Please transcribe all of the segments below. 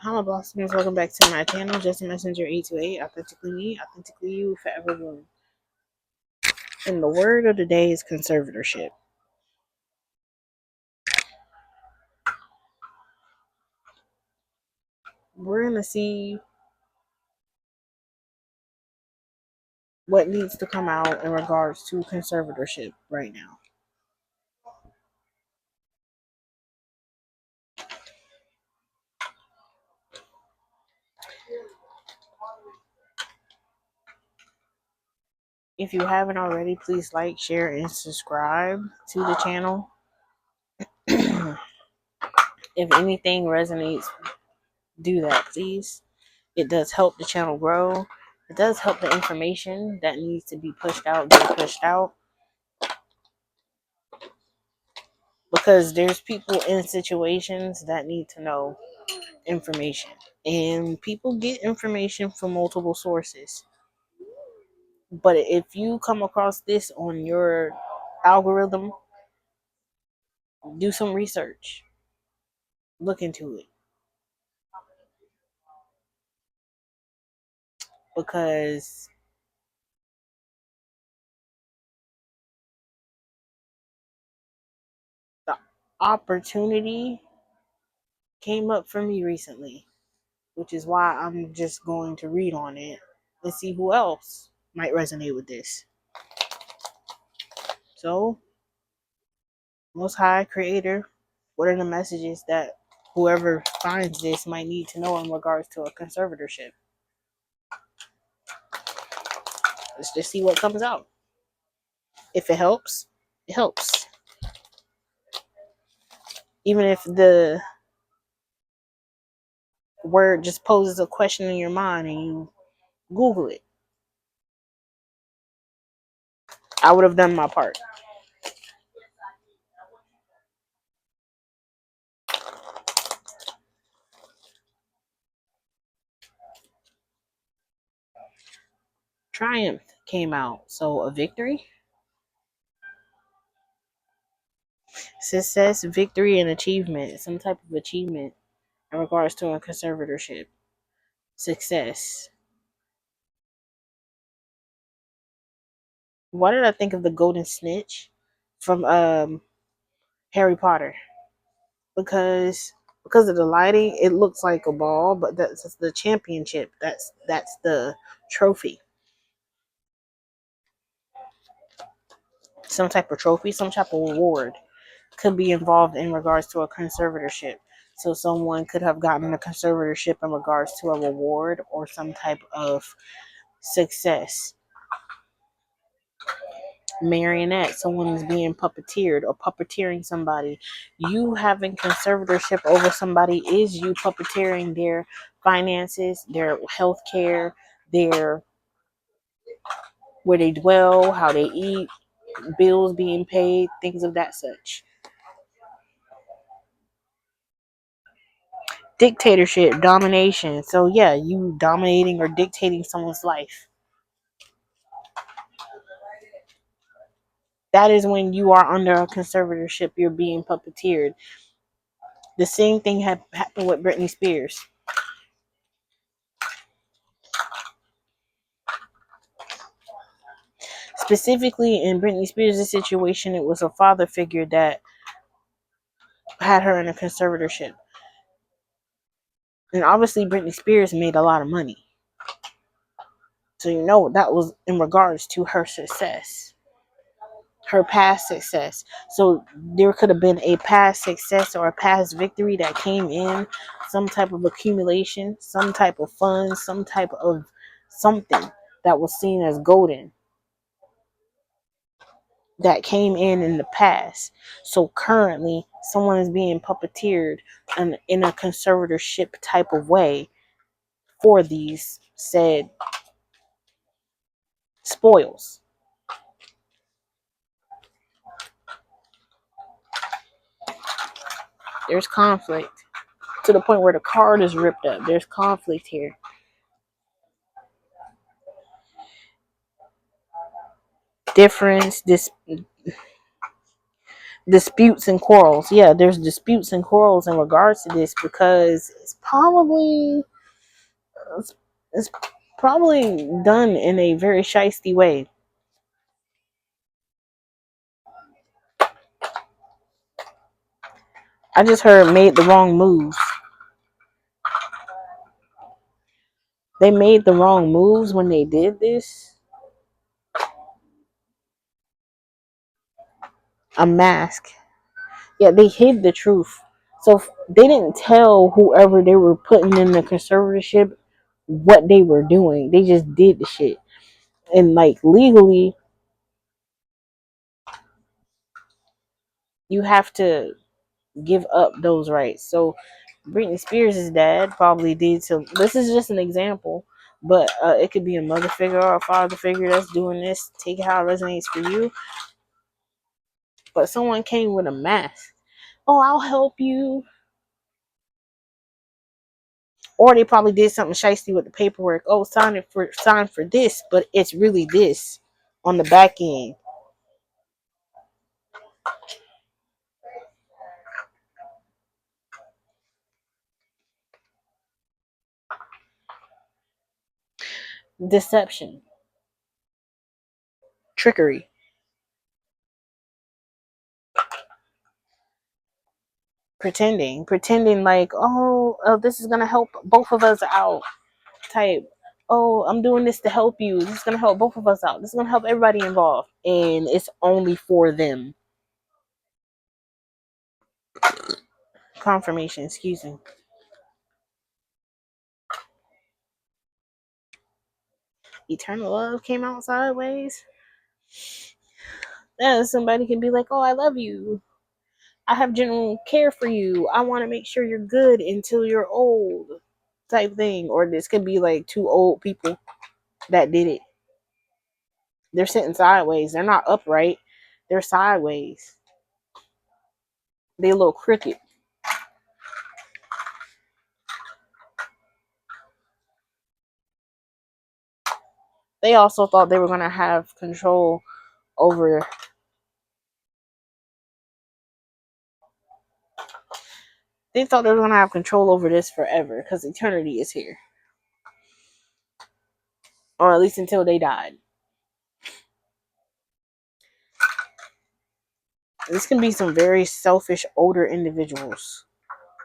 Hello, Blossomers. Welcome back to my channel. Just a Messenger 828. Authentically me, authentically you, forever bloom. And the word of the day is conservatorship. We're going to see what needs to come out in regards to conservatorship right now. If you haven't already, please like, share, and subscribe to the channel. If anything resonates, do that, please. It does help the channel grow. It does help the information that needs to be pushed out get pushed out. Because there's people in situations that need to know information. And people get information from multiple sources. But if you come across this on your algorithm, do some research. Look into it. Because the opportunity came up for me recently, which is why I'm just going to read on it and see who else might resonate with this. So, Most High Creator, what are the messages that whoever finds this might need to know in regards to a conservatorship? Let's just see what comes out. If it helps, it helps. Even if the word just poses a question in your mind and you Google it, I would have done my part. Triumph came out, so a victory, success, victory, and achievement, some type of achievement in regards to a conservatorship. Success. Why did I think of the golden snitch from Harry Potter? Because of the lighting, it looks like a ball, but that's the championship. That's the trophy. Some type of trophy, some type of reward could be involved in regards to a conservatorship. So someone could have gotten a conservatorship in regards to a reward or some type of success. Marionette, someone is being puppeteered or puppeteering somebody. You having conservatorship over somebody is you puppeteering their finances, their health care, their where they dwell, how they eat, bills being paid, things of that such. Dictatorship, domination. So yeah, you dominating or dictating someone's life. That is when you are under a conservatorship, you're being puppeteered. The same thing happened with Britney Spears. Specifically in Britney Spears' situation, it was a father figure that had her in a conservatorship. And obviously Britney Spears made a lot of money. So you know that was in regards to her success. Her past success. So there could have been a past success or a past victory that came in, some type of accumulation, some type of funds, some type of something that was seen as golden that came in the past. So currently, someone is being puppeteered in a conservatorship type of way for these said spoils. There's conflict to the point where the card is ripped up. There's conflict here. Difference, disputes and quarrels. Yeah, there's disputes and quarrels in regards to this because it's, it's probably done in a very shisty way. I just heard made the wrong moves. They made the wrong moves when they did this. A mask. Yeah, they hid the truth. So they didn't tell whoever they were putting in the conservatorship what they were doing. They just did the shit. And like legally, you have to give up those rights. So Britney Spears' dad probably did some. This is just an example, but it could be a mother figure or a father figure that's doing this. Take it how it resonates for you. But someone came with a mask. Oh, I'll help you. Or they probably did something shisty with the paperwork. Oh, sign for this, but it's really this on the back end. Deception, trickery, pretending like, oh, this is gonna help both of us out. Type, oh, I'm doing this to help you. This is gonna help both of us out. This is gonna help everybody involved, and it's only for them. Confirmation, excuse me. Eternal love came out sideways. Yeah, somebody can be like, oh, I love you. I have general care for you. I want to make sure you're good until you're old, type thing. Or this could be like two old people that did it. They're sitting sideways. They're not upright. They're sideways. They a little crooked. They also thought they were going to have control over. They thought they were going to have control over this forever because eternity is here. Or at least until they died. This can be some very selfish older individuals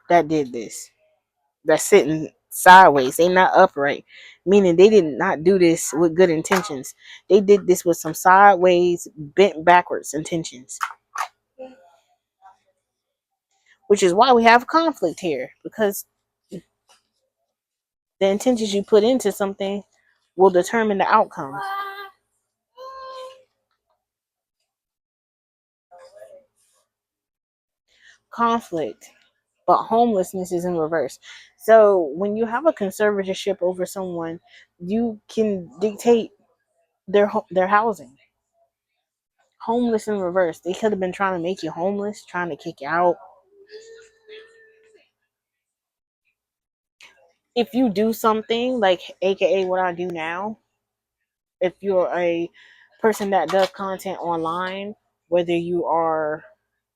that did this. That's sitting sideways. They not upright. Meaning they did not do this with good intentions. They did this with some sideways, bent backwards intentions. Which is why we have conflict here. Because the intentions you put into something will determine the outcome. Conflict. But homelessness is in reverse. So when you have a conservatorship over someone, you can dictate their housing. Homeless in reverse. They could have been trying to make you homeless, trying to kick you out. If you do something like AKA what I do now, if you're a person that does content online, whether you are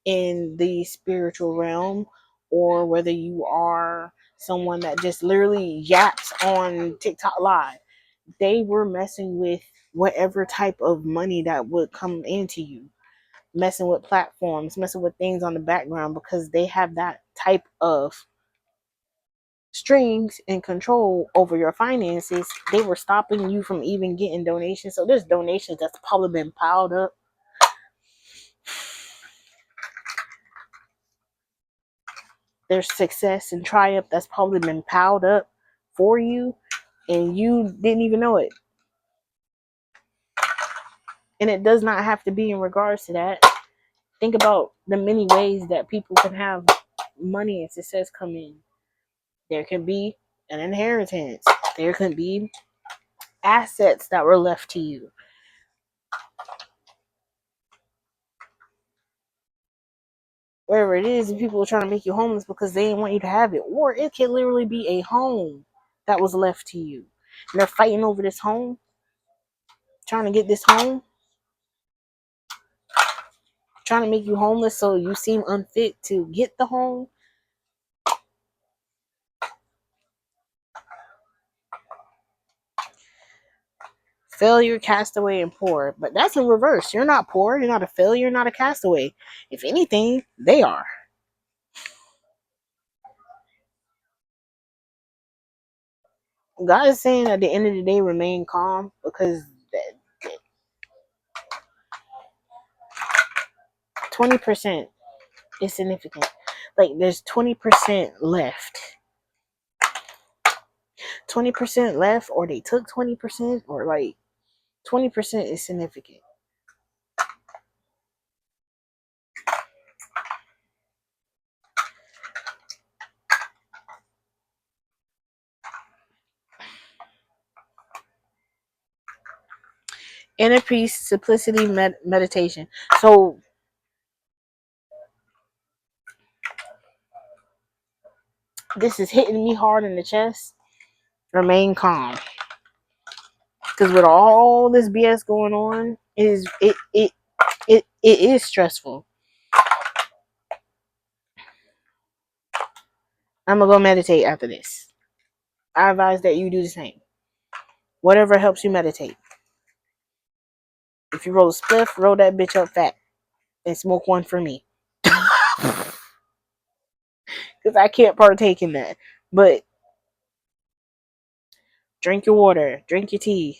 in the spiritual realm or whether you are someone that just literally yaps on TikTok live, they were messing with whatever type of money that would come into you, messing with platforms, messing with things on the background because they have that type of strings and control over your finances. They were stopping you from even getting donations. So there's donations that's probably been piled up. There's success and triumph that's probably been piled up for you and you didn't even know it. And it does not have to be in regards to that. Think about the many ways that people can have money and success come in. There can be an inheritance. There can be assets that were left to you. Wherever it is, people are trying to make you homeless because they didn't want you to have it. Or it can literally be a home that was left to you. And they're fighting over this home, trying to get this home. trying to make you homeless so you seem unfit to get the home. Failure, castaway, and poor. But that's in reverse. You're not poor. You're not a failure. You're not a castaway. If anything, they are. God is saying at the end of the day, remain calm because 20% is significant. Like there's 20% left. 20% left, or they took 20%, or like 20% is significant. Inner peace, simplicity, meditation. So this is hitting me hard in the chest. Remain calm, because with all this BS going on, it is stressful. I'm gonna go meditate after this. I advise that you do the same. Whatever helps you meditate. If you roll a spliff, roll that bitch up fat and smoke one for me. Because I can't partake in that. But drink your water, drink your tea,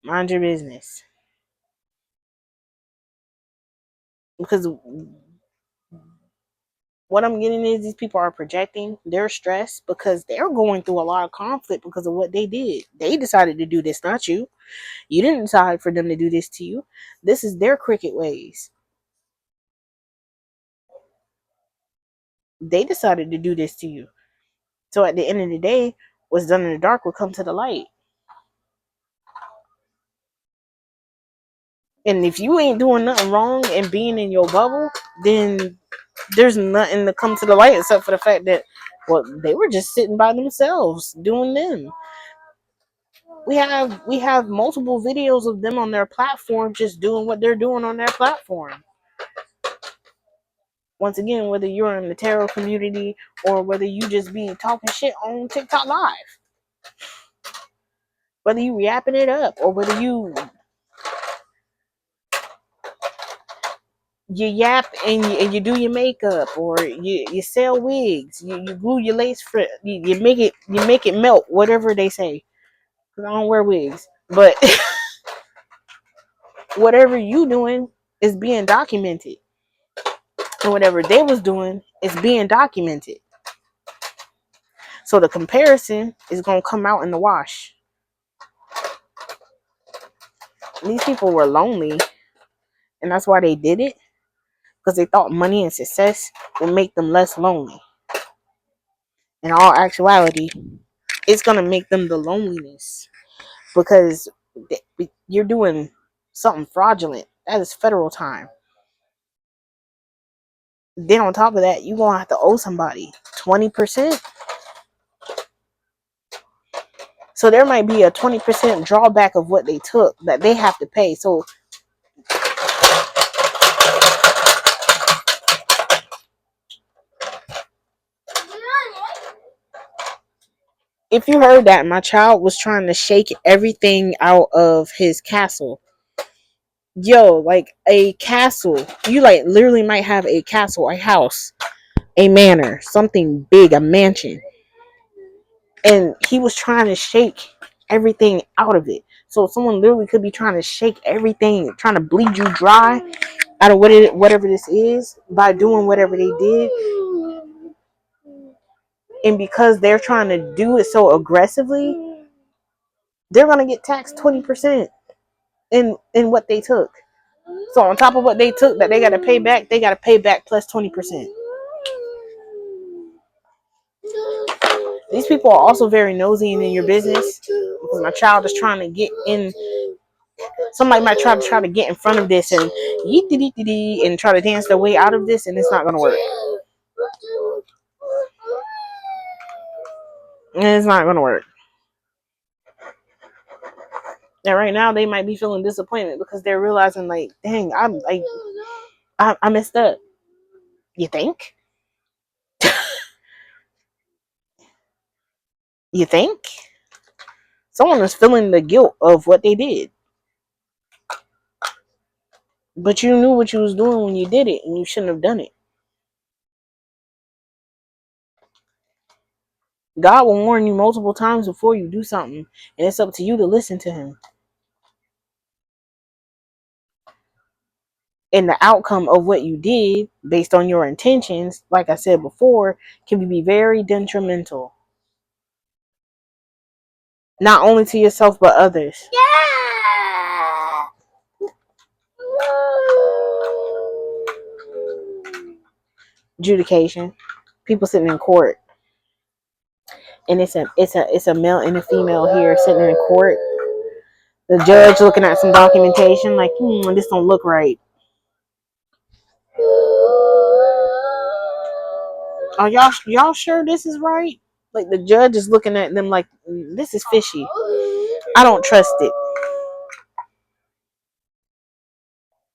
mind your business. Because what I'm getting is these people are projecting their stress because they're going through a lot of conflict because of what they did. They decided to do this, not you. You didn't decide for them to do this to you. This is their cricket ways. They decided to do this to you. So at the end of the day, what's done in the dark will come to the light. And if you ain't doing nothing wrong and being in your bubble, then there's nothing to come to the light except for the fact that, well, they were just sitting by themselves doing them. We have multiple videos of them on their platform just doing what they're doing on their platform. Once again, whether you're in the tarot community or whether you just be talking shit on TikTok live, whether you yapping it up or whether you yap and you do your makeup, or you sell wigs, you glue your lace front, you make it melt, whatever they say. Cause I don't wear wigs, but whatever you doing is being documented, and whatever they was doing is being documented. So the comparison is gonna come out in the wash. These people were lonely, and that's why they did it, because they thought money and success would make them less lonely. In all actuality, it's gonna make them the loneliness, because you're doing something fraudulent. That is federal time. Then on top of that, you're gonna have to owe somebody 20%. So there might be a 20% drawback of what they took that they have to pay. So if you heard that my child was trying to shake everything out of his castle, yo, like a castle, you like literally might have a castle, a house, a manor, something big, a mansion, and he was trying to shake everything out of it. So someone literally could be trying to shake everything, trying to bleed you dry out of whatever this is by doing whatever they did. And because they're trying to do it so aggressively, they're gonna get taxed 20% in what they took. So on top of what they took that they gotta pay back, they gotta pay back plus 20%. These people are also very nosy and in your business, because my child is trying to get in. Somebody might try to get in front of this and and try to dance their way out of this, and it's not gonna work. And it's not gonna work. And right now they might be feeling disappointment because they're realizing, like, dang, I'm like, I messed up. You think? You think? Someone is feeling the guilt of what they did. But you knew what you was doing when you did it, and you shouldn't have done it. God will warn you multiple times before you do something, and it's up to you to listen to him. And the outcome of what you did, based on your intentions, like I said before, can be very detrimental. Not only to yourself, but others. Adjudication. People sitting in court. And it's a male and a female here sitting in court. The judge looking at some documentation like, this don't look right. Are y'all sure this is right? Like the judge is looking at them like, this is fishy. I don't trust it.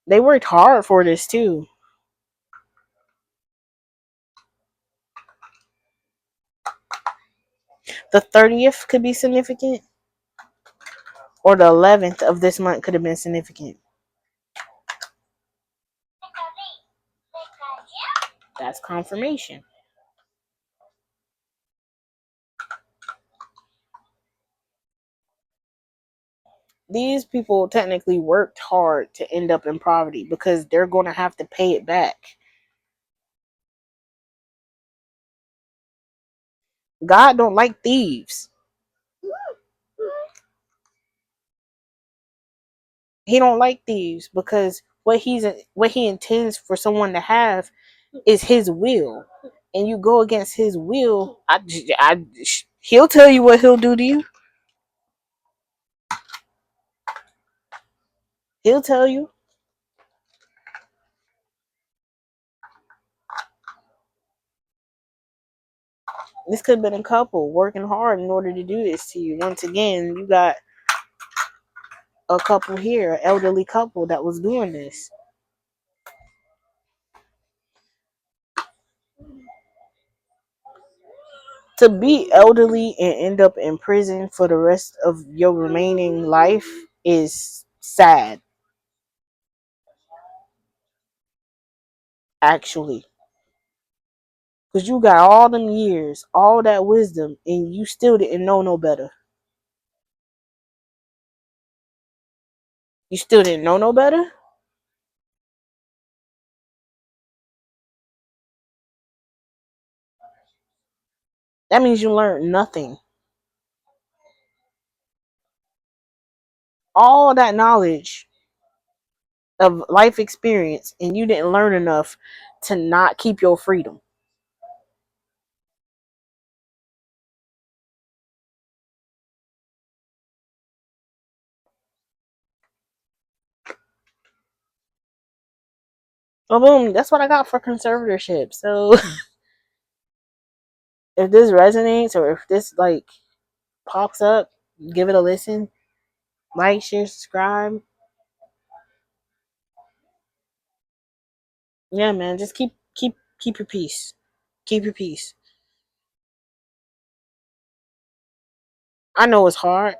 They worked hard for this too. The 30th could be significant, or the 11th of this month could have been significant. That's confirmation. These people technically worked hard to end up in poverty because they're going to have to pay it back. God don't like thieves. He don't like thieves because what he intends for someone to have is his will, and you go against his will. He'll tell you what he'll do to you. He'll tell you. This could have been a couple working hard in order to do this to you. Once again, you got a couple here, an elderly couple that was doing this. To be elderly and end up in prison for the rest of your remaining life is sad, actually. Because you got all them years, all that wisdom, and you still didn't know no better. You still didn't know no better? That means you learned nothing. All that knowledge of life experience, and you didn't learn enough to not keep your freedom. Well, boom, that's what I got for conservatorship. So if this resonates or if this like pops up, give it a listen. Like, share, subscribe. Yeah, man, just keep your peace. Keep your peace. I know it's hard.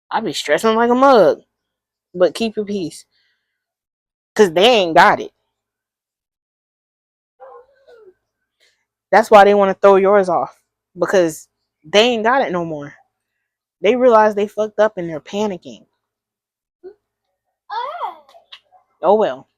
I be stressing like a mug, but keep your peace. Cause they ain't got it. That's why they want to throw yours off. Because they ain't got it no more. They realize they fucked up and they're panicking. Oh well.